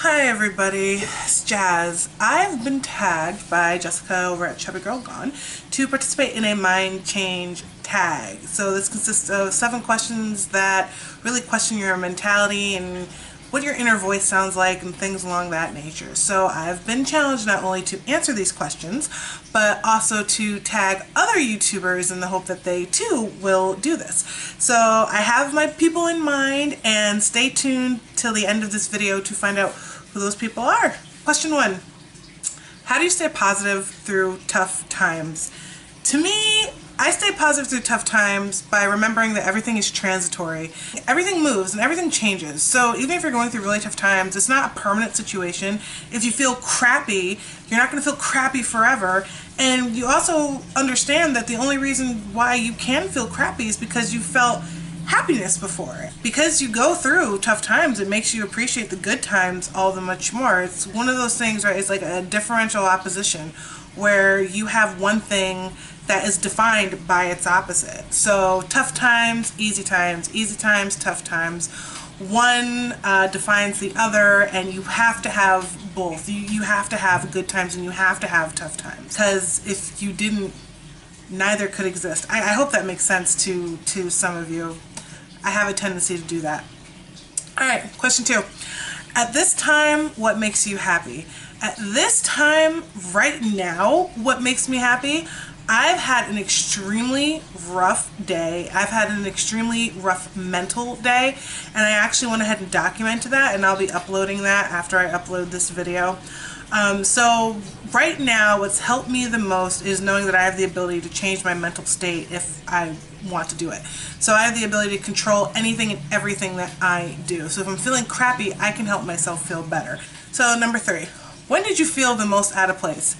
Hi everybody, it's Jazz. I've been tagged by Jessica over at Chubby Girl Gone to participate in a mind change tag. So this consists of 7 questions that really question your mentality and what your inner voice sounds like and things along that nature. So I've been challenged not only to answer these questions, but also to tag other YouTubers in the hope that they too will do this. So I have my people in mind, and stay tuned till the end of this video to find out who those people are. Question 1. How do you stay positive through tough times? To me, I stay positive through tough times by remembering that everything is transitory. Everything moves and everything changes. So even if you're going through really tough times, it's not a permanent situation. If you feel crappy, you're not going to feel crappy forever. And you also understand that the only reason why you can feel crappy is because you felt happiness before. Because you go through tough times, it makes you appreciate the good times all the much more. It's one of those things, right? It's like a differential opposition where you have one thing that is defined by its opposite. So tough times, easy times, tough times. One defines the other, and you have to have both. You have to have good times and you have to have tough times. Because if you didn't, neither could exist. I hope that makes sense to some of you. I have a tendency to do that. Alright, question 2. At this time, what makes you happy? At this time, right now, what makes me happy? I've had an extremely rough day. I've had an extremely rough mental day, and I actually went ahead and documented that, and I'll be uploading that after I upload this video. So right now, what's helped me the most is knowing that I have the ability to change my mental state if I want to do it. So I have the ability to control anything and everything that I do. So if I'm feeling crappy, I can help myself feel better. So number 3, when did you feel the most out of place?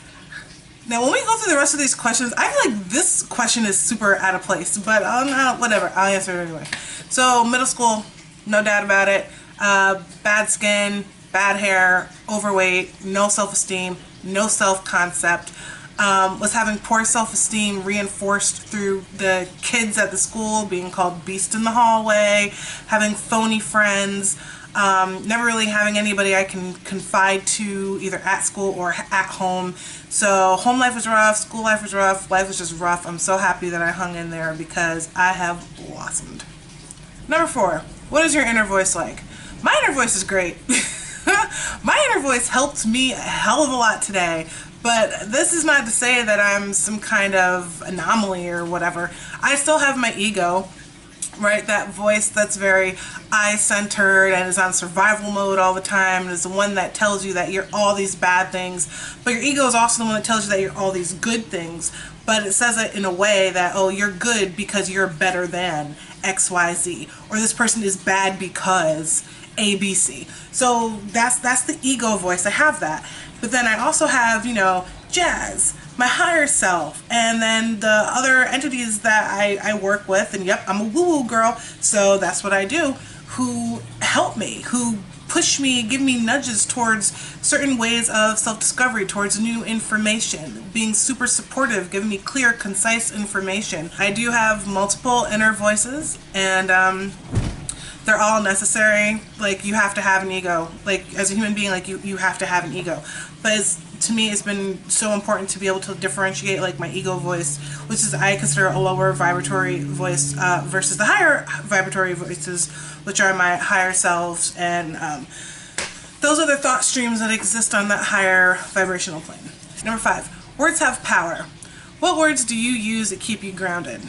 Now, when we go through the rest of these questions, I feel like this question is super out of place, but whatever, I'll answer it anyway. So, middle school, no doubt about it. Bad skin, bad hair, overweight, no self-esteem, no self-concept. Was having poor self-esteem reinforced through the kids at the school being called beast in the hallway, having phony friends, never really having anybody I can confide to either at school or at home. So home life was rough, school life was rough, life was just rough. I'm so happy that I hung in there because I have blossomed. Number 4, what is your inner voice like? My inner voice is great. My inner voice helped me a hell of a lot today, but this is not to say that I'm some kind of anomaly or whatever. I still have my ego. Right, that voice that's very I-centered and is on survival mode all the time and is the one that tells you that you're all these bad things, but your ego is also the one that tells you that you're all these good things, but it says it in a way that, oh, you're good because you're better than XYZ, or this person is bad because ABC. So that's the ego voice. I have that. But then I also have, Jazz, my higher self, and then the other entities that I work with, and yep, I'm a woo-woo girl, so that's what I do, who help me, who push me, give me nudges towards certain ways of self-discovery, towards new information, being super supportive, giving me clear, concise information. I do have multiple inner voices, and they're all necessary. Like, you have to have an ego. Like, as a human being, like, you have to have an ego. But to me, it's been so important to be able to differentiate, like, my ego voice, which is, I consider a lower vibratory voice, versus the higher vibratory voices, which are my higher selves, and those are the thought streams that exist on that higher vibrational plane. Number 5, words have power. What words do you use that keep you grounded?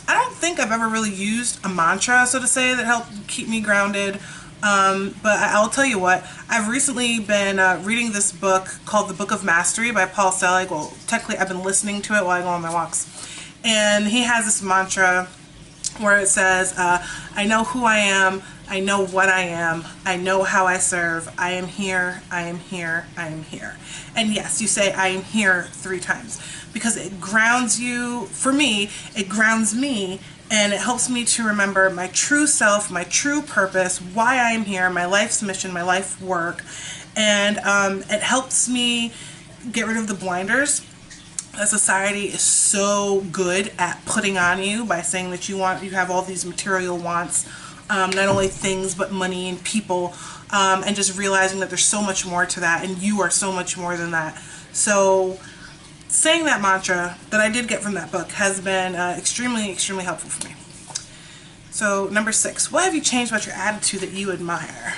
I don't think I've ever really used a mantra, so to say, that helped keep me grounded. But I'll tell you what, I've recently been reading this book called The Book of Mastery by Paul Selig. Well, technically I've been listening to it while I go on my walks. And he has this mantra where it says, I know who I am, I know what I am, I know how I serve, I am here, I am here, I am here. And yes, you say I am here 3 times because it grounds you. For me, it grounds me, and it helps me to remember my true self, my true purpose, why I am here, my life's mission, my life work, and it helps me get rid of the blinders that society is so good at putting on you by saying that you have all these material wants, not only things but money and people, and just realizing that there's so much more to that, and you are so much more than that. So saying that mantra that I did get from that book has been extremely, extremely helpful for me. So number 6, what have you changed about your attitude that you admire?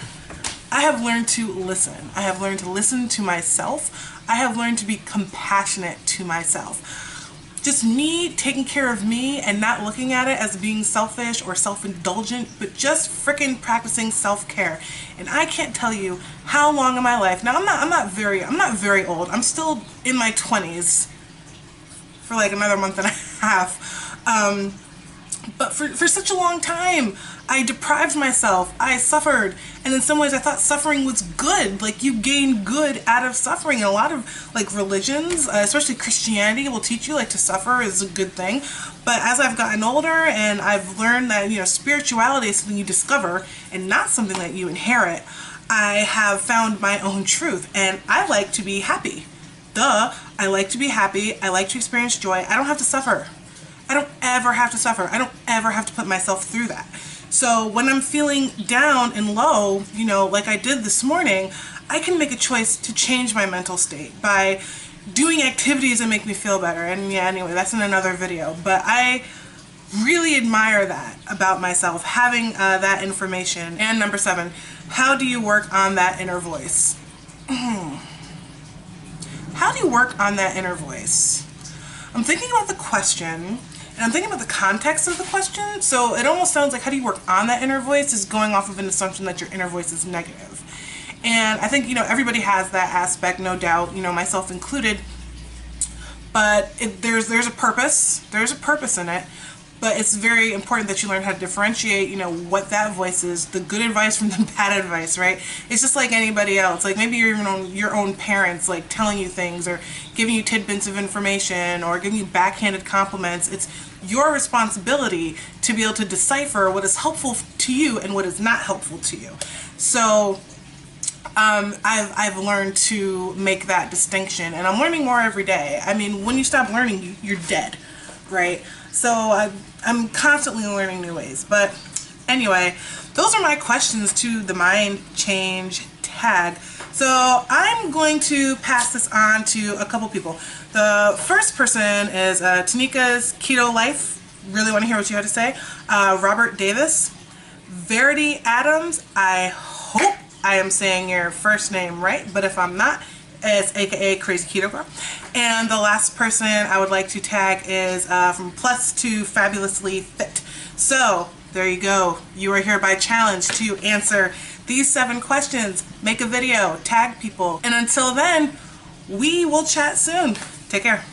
I have learned to listen. I have learned to listen to myself. I have learned to be compassionate to myself. Just me taking care of me and not looking at it as being selfish or self-indulgent, but just freaking practicing self-care. And I can't tell you how long in my life, now I'm not very old. I'm still in my 20s for like another month and a half. But for such a long time, I deprived myself, I suffered, and in some ways I thought suffering was good. Like, you gain good out of suffering. And a lot of like religions, especially Christianity, will teach you like to suffer is a good thing. But as I've gotten older and I've learned that, you know, spirituality is something you discover and not something that you inherit, I have found my own truth, and I like to be happy. Duh, I like to be happy, I like to experience joy. I don't have to suffer. I don't ever have to suffer. I don't ever have to put myself through that. So when I'm feeling down and low, you know, like I did this morning, I can make a choice to change my mental state by doing activities that make me feel better. And yeah, anyway, that's in another video. But I really admire that about myself, having that information. And number 7, how do you work on that inner voice? How do you work on that inner voice? I'm thinking about the question, and I'm thinking about the context of the question, so it almost sounds like how do you work on that inner voice is going off of an assumption that your inner voice is negative. And I think, you know, everybody has that aspect, no doubt, you know, myself included, but there's a purpose in it, but it's very important that you learn how to differentiate, you know, what that voice is, the good advice from the bad advice, right? It's just like anybody else. Like maybe your own parents like telling you things or giving you tidbits of information or giving you backhanded compliments. It's your responsibility to be able to decipher what is helpful to you and what is not helpful to you. So I've learned to make that distinction, and I'm learning more every day. I mean, when you stop learning, you're dead, right? So I'm constantly learning new ways. But anyway, those are my questions to the Mind Change tag. So I'm going to pass this on to a couple people. The first person is Tanika's Keto Life. Really want to hear what you had to say. Robert Davis. Verity Adams. I hope I am saying your first name right, but if I'm not, it's aka Crazy Keto Girl. And the last person I would like to tag is from Plus to Fabulously Fit. So there you go. You are hereby challenged to answer these 7 questions. Make a video, tag people, and until then, we will chat soon. Take care.